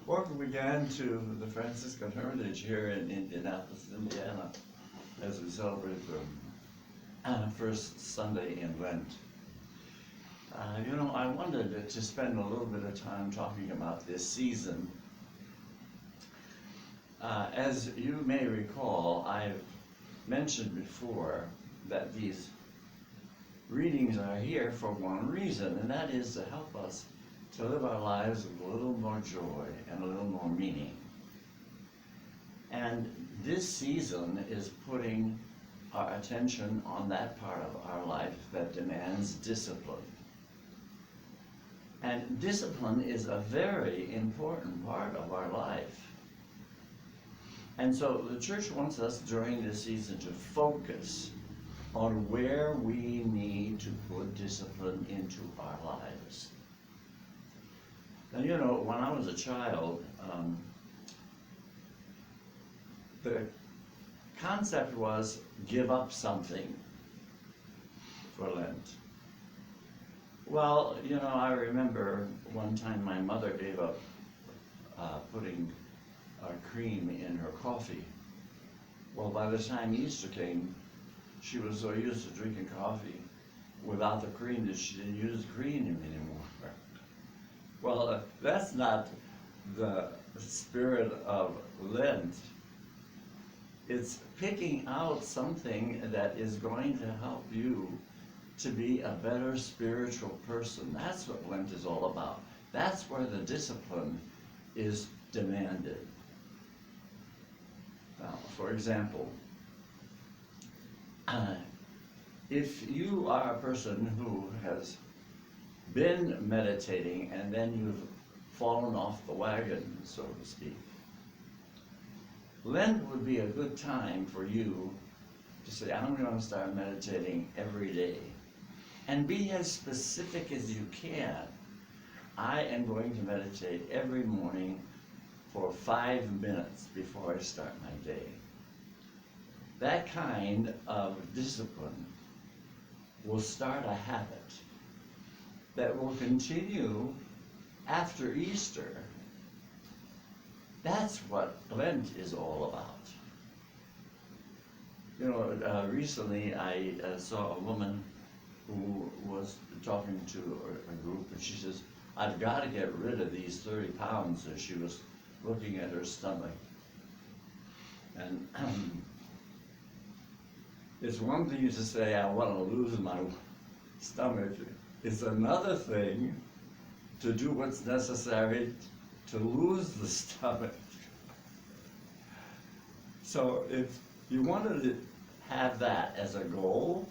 Welcome again to the Franciscan Heritage here in Indianapolis, Indiana, as we celebrate the first Sunday in Lent. I wanted to spend a little bit of time talking about this season. As you may recall, I've mentioned before that these readings are here for one reason, and that is to help us to live our lives with a little more joy and a little more meaning. And this season is putting our attention on that part of our life that demands discipline. And discipline is a very important part of our life. And so the church wants us during this season to focus on where we need to put discipline into our lives. And when I was a child, the concept was give up something for Lent. Well, I remember one time my mother gave up putting cream in her coffee. Well, by the time Easter came, she was so used to drinking coffee without the cream that she didn't use cream anymore. Well, that's not the spirit of Lent. It's picking out something that is going to help you to be a better spiritual person. That's what Lent is all about. That's where the discipline is demanded. Now, for example, if you are a person who has been meditating and then you've fallen off the wagon, so to speak, Lent would be a good time for you to say, I'm going to start meditating every day. And be as specific as you can. I am going to meditate every morning for 5 minutes before I start my day. That kind of discipline will start a habit that will continue after Easter. That's what Lent is all about. Recently I saw a woman who was talking to a group, and she says, I've got to get rid of these 30 pounds, and she was looking at her stomach. And it's one thing to say, I want to lose my stomach. It's another thing to do what's necessary to lose the stomach. So if you wanted to have that as a goal,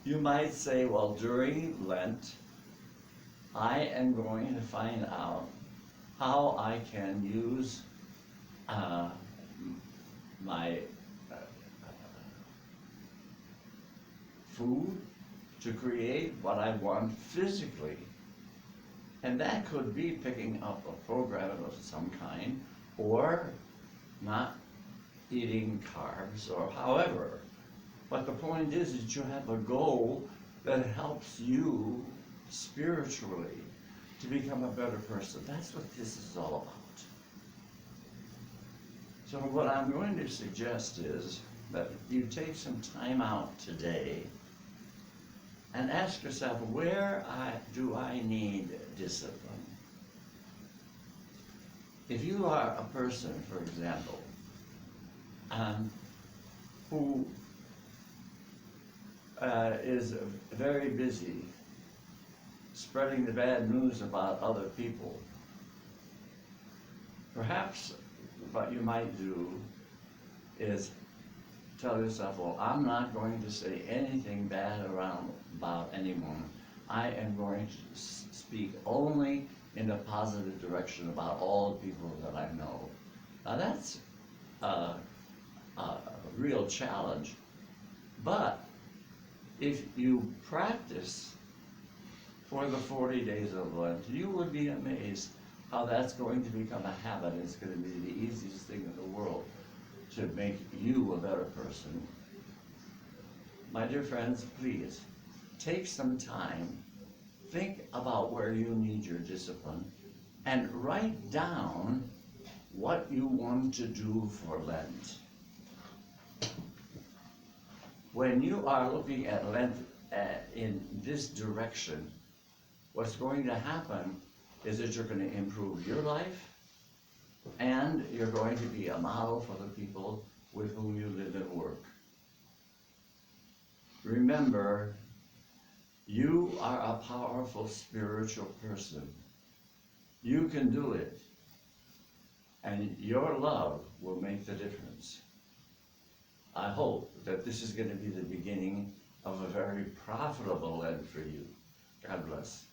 you might say, well, during Lent, I am going to find out how I can use my food to create what I want physically. And that could be picking up a program of some kind, or not eating carbs, or however. But the point is that you have a goal that helps you spiritually to become a better person. That's what this is all about. So what I'm going to suggest is that you take some time out today and ask yourself, where do I need discipline? If you are a person, for example, who is very busy spreading the bad news about other people, perhaps what you might do is tell yourself, well, I'm not going to say anything bad about anyone. I am going to speak only in a positive direction about all the people that I know. Now that's a real challenge, but if you practice for the 40 days of Lent, you would be amazed how that's going to become a habit. It's going to be the easiest thing in the world to make you a better person. My dear friends, please take some time, think about where you need your discipline, and write down what you want to do for Lent. When you are looking at Lent in this direction, what's going to happen is that you're going to improve your life, and you're going to be a model for the people with whom you live and work. Remember, you are a powerful spiritual person. You can do it, and your love will make the difference. I hope that this is going to be the beginning of a very profitable Lent for you. God bless.